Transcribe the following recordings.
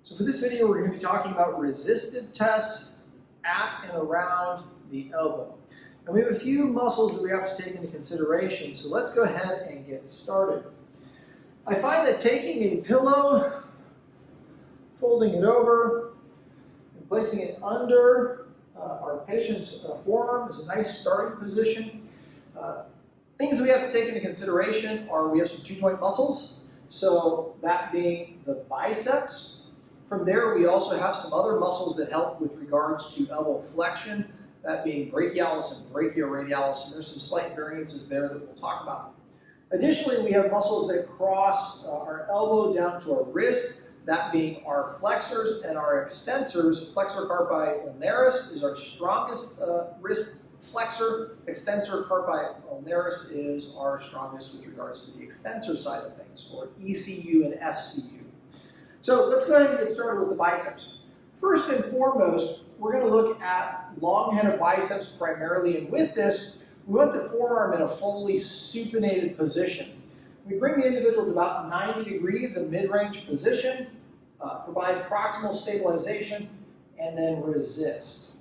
So for this video, we're going to be talking about resisted tests at and around the elbow. And we have a few muscles that we have to take into consideration, so let's go ahead and get started. I find that taking a pillow, folding it over, and placing it under our patient's forearm is a nice starting position. Things we have to take into consideration are we have some two-joint muscles, so that being the biceps. From there, we also have some other muscles that help with regards to elbow flexion, that being brachialis and brachioradialis, and there's some slight variances there that we'll talk about. Additionally, we have muscles that cross our elbow down to our wrist, that being our flexors and our extensors. Flexor carpi ulnaris is our strongest wrist flexor. Extensor carpi ulnaris is our strongest with regards to the extensor side of things, or ECU and FCU. So let's go ahead and get started with the biceps. First and foremost, we're going to look at long head of biceps primarily, and with this, we want the forearm in a fully supinated position. We bring the individual to about 90 degrees, a mid-range position, provide proximal stabilization, and then resist.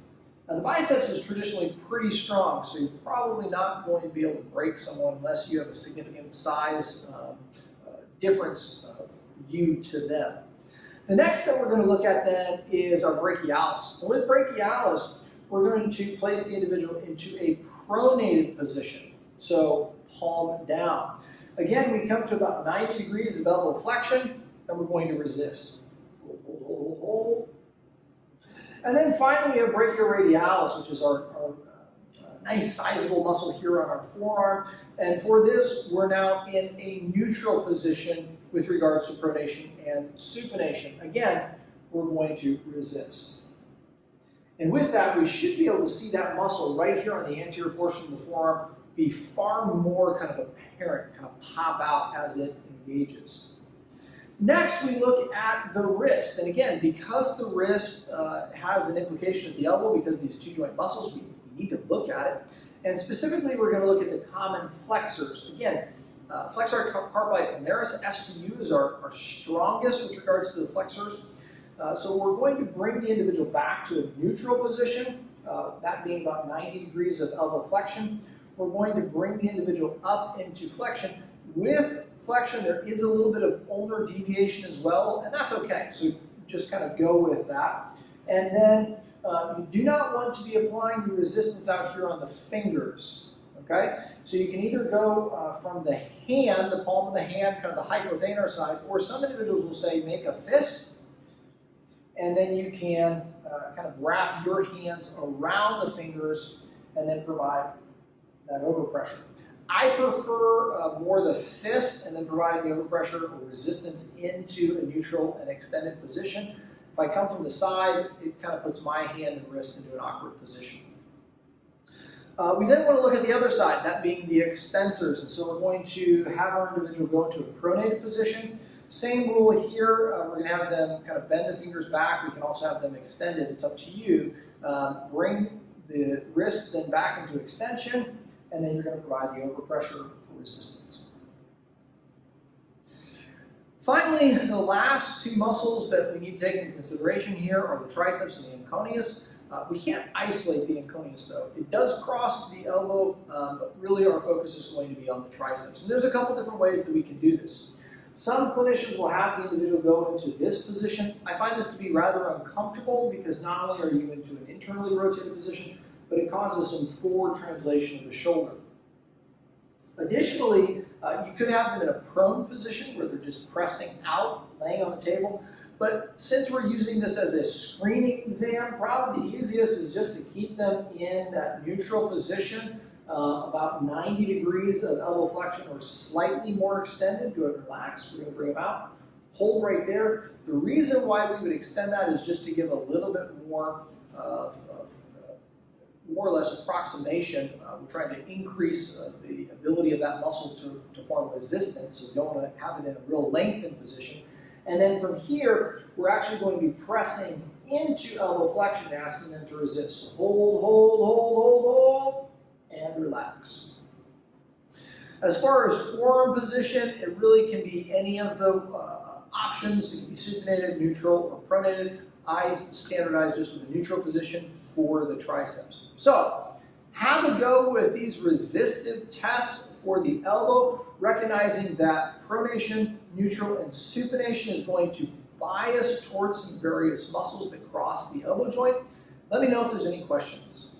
Now the biceps is traditionally pretty strong, so you're probably not going to be able to break someone unless you have a significant size difference of you to them. The next that we're going to look at then is our brachialis. And with brachialis, we're going to place the individual into a pronated position, so palm down. Again, we come to about 90 degrees of elbow flexion, and we're going to resist. Hold, hold, hold, hold. And then finally, we have brachioradialis, which is our nice sizable muscle here on our forearm. And for this, we're now in a neutral position with regards to pronation and supination. Again, we're going to resist. And with that, we should be able to see that muscle right here on the anterior portion of the forearm be far more kind of apparent, kind of pop out as it engages. Next, we look at the wrist. And again, because the wrist has an implication at the elbow, because these two joint muscles, we need to look at it. And specifically, we're going to look at the common flexors. Again, flexor carpi ulnaris, FCU, is our strongest with regards to the flexors. So we're going to bring the individual back to a neutral position, that being about 90 degrees of elbow flexion. We're going to bring the individual up into flexion. With flexion, there is a little bit of ulnar deviation as well, and that's okay. So just kind of go with that. And then you do not want to be applying the resistance out here on the fingers, okay? So you can either go from the hand, the palm of the hand, kind of the hypothenar side, or some individuals will say make a fist, and then you can kind of wrap your hands around the fingers and then provide that overpressure. I prefer more the fist and then providing the overpressure or resistance into a neutral and extended position. If I come from the side, it kind of puts my hand and wrist into an awkward position. We then want to look at the other side, that being the extensors. And so we're going to have our individual go into a pronated position. Same rule here. We're going to have them kind of bend the fingers back. We can also have them extended. It's up to you. Bring the wrist then back into extension, and then you're going to provide the overpressure for resistance. Finally, the last two muscles that we need to take into consideration here are the triceps and the anconeus. We can't isolate the anconeus though. It does cross the elbow, but really our focus is going to be on the triceps. And there's a couple different ways that we can do this. Some clinicians will have the individual go into this position. I find this to be rather uncomfortable because not only are you into an internally rotated position, but it causes some forward translation of the shoulder. Additionally, you could have them in a prone position where they're just pressing out, laying on the table. But since we're using this as a screening exam, probably the easiest is just to keep them in that neutral position, about 90 degrees of elbow flexion or slightly more extended. Go ahead and relax. We're going to bring them out. Hold right there. The reason why we would extend that is just to give a little bit more of more or less approximation. We're trying to increase the ability of that muscle to form resistance, so we don't want to have it in a real lengthened position. And then from here, we're actually going to be pressing into elbow flexion, asking them to resist. So hold, hold, hold, hold, hold, and relax. As far as forearm position, it really can be any of the options. It can be supinated, neutral, or pronated. I standardize just with a neutral position for the triceps. So, have a go with these resistive tests for the elbow, recognizing that pronation, neutral, and supination is going to bias towards some various muscles that cross the elbow joint. Let me know if there's any questions.